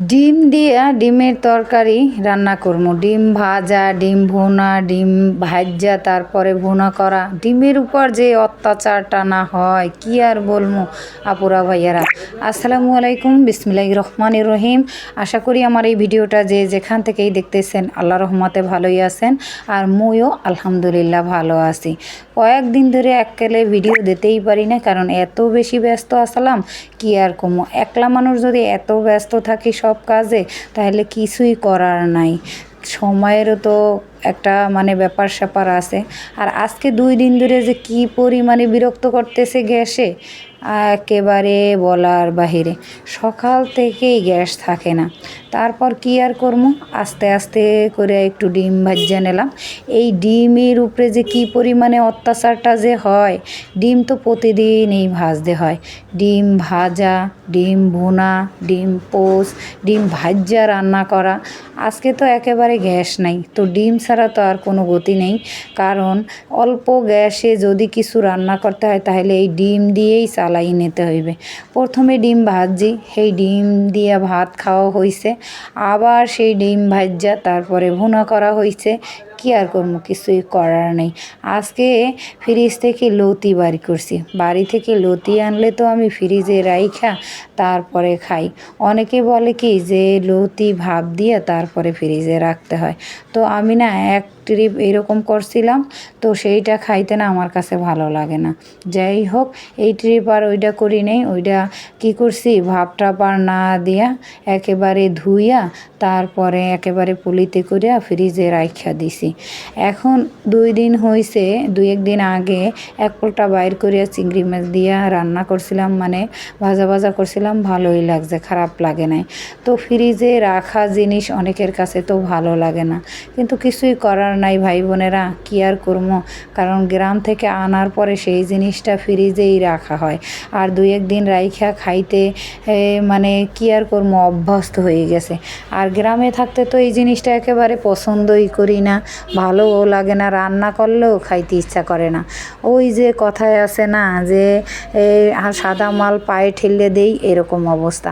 ডিম দিয়া ডিমের তরকারি রান্না করবো। ডিম ভাজা, ডিম ভুনা, ডিম ভাজা, তারপরে ভুনা করা। ডিমের উপর যে অত্যাচারটা না হয় কি আর বলবো আপুরা ভাইয়ারা। আসসালামু আলাইকুম, বিসমিল্লাহির রহমানির রহিম। আশা করি আমার এই ভিডিওটা যে যেখান থেকেই দেখতেছেন আল্লাহ রহমতে ভালোই আছেন, আর মুইও আলহামদুলিল্লাহ ভালো আছি। কয়েকদিন ধরে এককালে ভিডিও দিতেই পারি না, কারণ এত বেশি ব্যস্ত আসলাম কি আর কমো। একলা মানুষ যদি এত ব্যস্ত থাকি সব কাজে, তাহলে কিছুই করার নাই। সময়েরও তো একটা ব্যাপার স্যাপার আছে। আর আজকে 2 দিন ধরে যে কি পরিমাণে বিরক্ত করতেছে গ্যাসে, একেবারে বলার বাহিরে। সকাল থেকেই গ্যাস থাকে না। তারপর কি আর করবো, আস্তে আস্তে করে একটু ডিম ভাজা নিলাম। এই ডিমের উপরে যে কি পরিমাণে অত্যাচারটা যে হয়, ডিম তো প্রতিদিনই ভাজতে হয়। ডিম ভাজা, ডিম ভুনা, ডিম পোস্ট, ডিম ভাজা রান্না করা। আজকে তো একেবারে গ্যাস নাই, তো ডিম ছাড়া তো আর কোনো গতি নেই। কারণ অল্প গ্যাসে যদি কিছু রান্না করতে হয়, তাহলে এই ডিম দিয়েই চালাই নিতে হইবে। প্রথমে ডিম ভাজি, সেই ডিম দিয়ে ভাত খাওয়া হয়েছে। আবার সেই ডিম ভাজা তারপরে ভুনা করা হয়েছে। কি আর করবো, কিছুই করার নেই। আজকে ফ্রিজ থেকে লতি বাড়ি করছি। বাড়ি থেকে লতি আনলে তো আমি ফ্রিজে রাইখা তারপরে খাই। অনেকে বলে কি যে লতি ভাপ দিয়ে তারপরে ফ্রিজে রাখতে হয়। তো আমি না এক ট্রিপ এরকম করছিলাম, তো সেইটা খাইতে না আমার কাছে ভালো লাগে না। যাই হোক, এই ট্রিপ আর ওইটা করি নেই। ওইটা কি করছি, ভাপটা পার না দিয়া একেবারে ধুইয়া তারপরে একেবারে পুলিতে করিয়া ফ্রিজে রাইখা দিছি। এখন 2 দিন হয়েছে, 1 দিন আগে এক পোলটা বাইর করিয়া চিংড়ি মাছ দিয়া রান্না করছিলাম, ভাজা ভাজা করছিলাম। ভালোই লাগছে, খারাপ লাগে নাই। তো ফ্রিজে রাখা জিনিস অনেকের কাছে তো ভালো লাগে না, কিন্তু কিছুই করার নাই ভাই বোনেরা, কি আর করবো। কারণ গ্রাম থেকে আনার পরে সেই জিনিসটা ফ্রিজেই রাখা হয়। আর 2-1 দিন রাইখা খাইতে কি আর করবো, অভ্যস্ত হয়ে গেছে। আর গ্রামে থাকতে তো এই জিনিসটা একেবারে পছন্দই করি না, ভালোও লাগে না, রান্না করলেও খাইতে ইচ্ছা করে না। ওই যে কথায় আছে না যে সাদা মাল পায়ে ঠেলে দেই, এরকম অবস্থা।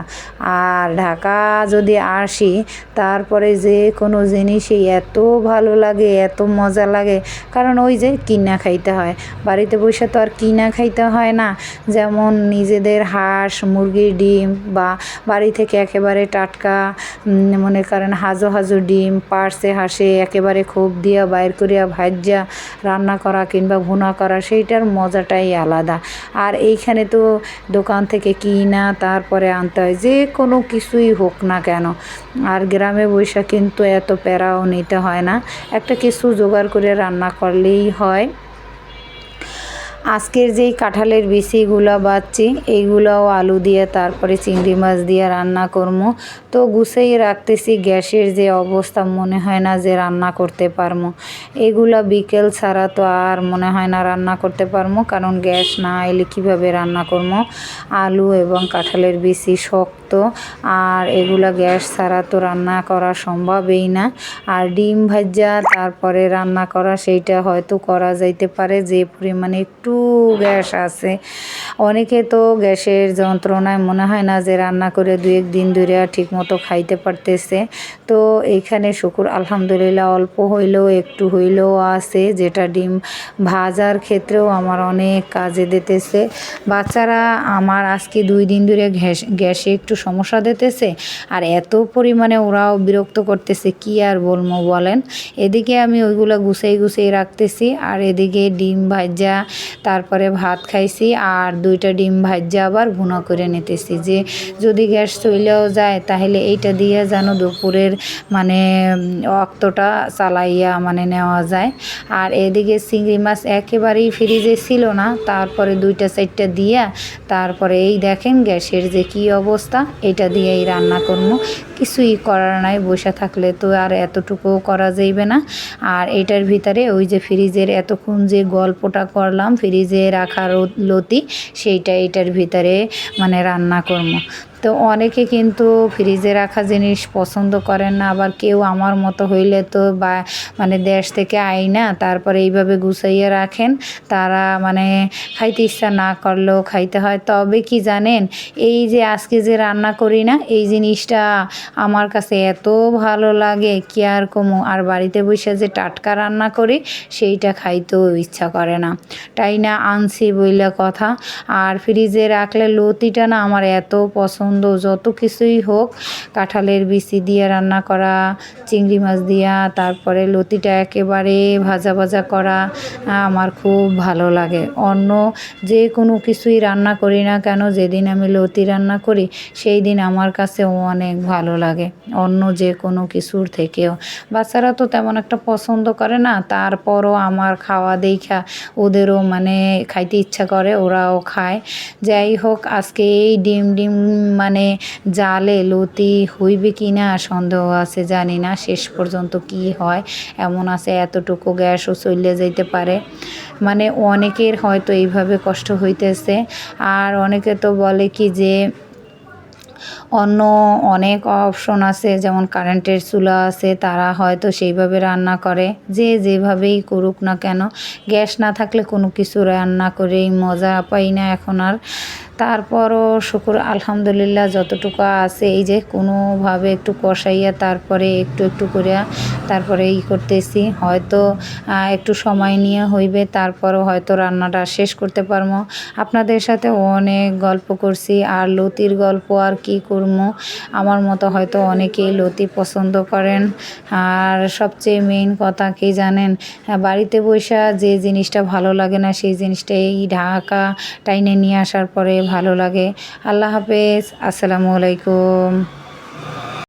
আর ঢাকা যদি আসি, তারপরে যে কোনো জিনিসই এত ভালো লাগে, এত মজা লাগে। কারণ ওই যে কিনা খাইতে হয়, বাড়িতে বসে তো আর কিনা খাইতে হয় না। যেমন নিজেদের হাঁস মুরগির ডিম, বা বাড়ি থেকে একেবারে টাটকা মনে করেন হাজো হাজো ডিম পারছে হাঁসে একেবারে খোপ দিয়া বাইর করিয়া ভাজা রান্না করা কিংবা ভুনা করা, সেইটার মজাটাই আলাদা। আর এইখানে তো দোকান থেকে কিনা তারপরে আনতে হয়, যে কোনো কিছুই হোক না কেন। আর গ্রামে বৈশা কিন্তু এত প্যারাও নিতে হয় না, একটা কিছু জোগাড় করে রান্না করলেই হয়। আজকের যেই কাঁঠালের বিচিগুলো বাচ্ছি, এইগুলোও আলু দিয়ে তারপরে চিংড়ি মাছ দিয়ে রান্না করবো। তো গুছিয়ে রাখতেছি, গ্যাসের যে অবস্থা মনে হয় না যে রান্না করতে পারবো। এগুলা বিকেল ছাড়া তো আর মনে হয় না রান্না করতে পারবো, কারণ গ্যাস না এলে কীভাবে রান্না করবো। আলু এবং কাঁঠালের বিচি শক্ত, আর এগুলা গ্যাস ছাড়া তো রান্না করা সম্ভবই না। আর ডিম ভাজা তারপরে রান্না করা, সেইটা হয়তো করা যাইতে পারে, যে পরিমাণে একটু গ্যাস আছে। অনেকে তো গ্যাসের যন্ত্রণায় মনে হয় না যে রান্না করে 2-1 দিন ধরে ঠিক মতো খাইতে পারতেছে। তো এইখানে শুকুর আলহামদুলিল্লাহ অল্প হইলেও একটু হইলেও আছে, যেটা ডিম ভাজার ক্ষেত্রেও আমার অনেক কাজে দিতেছে। বাচ্চারা আমার আজকে 2 দিন ধরে গ্যাসে একটু সমস্যা দিতেছে, আর এত পরিমাণে ওরাও বিরক্ত করতেছে, কি আর বলবো বলেন। এদিকে আমি ওইগুলো গুছিয়ে রাখতেছি, আর এদিকে ডিম ভাজা তারপরে ভাত খাইছি, আর 2টা ডিম ভাজা আবার ভুনা করে নিতেছি, যে যদি গ্যাস চলেও যায় তাহলে এইটা দিয়ে যেন দুপুরের অক্তটা চালাইয়া নেওয়া যায়। আর এদিকে চিংড়ি মাছ একেবারেই ফ্রিজে ছিল না, তারপরে 2টা-4টা দিয়া তারপরে এই দেখেন গ্যাসের যে কি অবস্থা, এটা দিয়েই রান্না করবো। কিছুই করার নাই, বসে থাকলে তো আর এতটুকুও করা যাইবে না। আর এটার ভিতরে ওই যে ফ্রিজের এতক্ষণ যে গল্পটা করলাম ফ্রিজে রাখা লতি, সেইটা এটার ভিতরে রান্না করবো। তো অনেকে কিন্তু ফ্রিজে রাখা জিনিস পছন্দ করেন না, আবার কেউ আমার মতো হইলে তো বা মানে দেশ থেকে আইনা তারপরে এইভাবে গুছাইয়া রাখেন, তারা মানে খাইতে ইচ্ছা না করলেও খাইতে হয়। তবে কি জানেন, এই যে আজকে যে রান্না করি না, এই জিনিসটা আমার কাছে এত ভালো লাগে কি আর কমু। আর বাড়িতে বসে যে টাটকা রান্না করি সেইটা খাইতেও ইচ্ছা করে না, তাই না আনছি বইলা কথা। আর ফ্রিজে রাখলে লতিটা না আমার এত পছন্দ, যত কিছুই হোক, কাঁঠালের বিচি দিয়ে রান্না করা, চিংড়ি মাছ দিয়া, তারপরে লতিটা একেবারে ভাজা ভাজা করা আমার খুব ভালো লাগে। অন্য যে কোনো কিছুই রান্না করি না কেন, যেদিন আমি লতি রান্না করি সেই দিন আমার কাছে অনেক ভালো লাগে অন্য যে কোনো কিছুর থেকেও। বাচ্চারা তো তেমন একটা পছন্দ করে না, তারপরও আমার খাওয়া দেখা ওদেরও মানে খাইতে ইচ্ছা করে, ওরাও খায়। যাই হোক, আজকে এই ডিম মানে জালে লতি হইবে কি না সন্দেহ আছে, জানি না শেষ পর্যন্ত কি হয়। এমন আছে এতটুকু গ্যাসও চলে যাইতে পারে, মানে অনেকের হয়তো এইভাবে কষ্ট হইতেছে। আর অনেকে তো বলে কি যে অন্য অনেক অপশন আছে, যেমন কারেন্টের চুলা আছে, তারা হয়তো সেইভাবে রান্না করে, যে যেভাবেই করুক না কেন, গ্যাস না থাকলে কোনো কিছু রান্না করেই মজা পাই না এখন আর। তারপরও শুকুর আলহামদুলিল্লাহ যতটুকু আছে, এই যে কোনোভাবে একটু কষাইয়া তারপরে একটু একটু করে তারপরে করতেছি। হয়তো একটু সময় নিয়ে হইবে, তারপরও হয়তো রান্নাটা শেষ করতে পারবো। আপনাদের সাথে অনেক গল্প করছি, আর লতির গল্প আর কি করবো। আমার মতো হয়তো অনেকেই লতি পছন্দ করেন। আর সবচেয়ে মেইন কথা কি জানেন, বাড়িতে বসে যে জিনিসটা ভালো লাগে না সেই জিনিসটা এই ঢাকা টাইনে নিয়ে আসার পরে ভালো লাগে। আল্লাহ হাফেজ, আসসালামু আলাইকুম।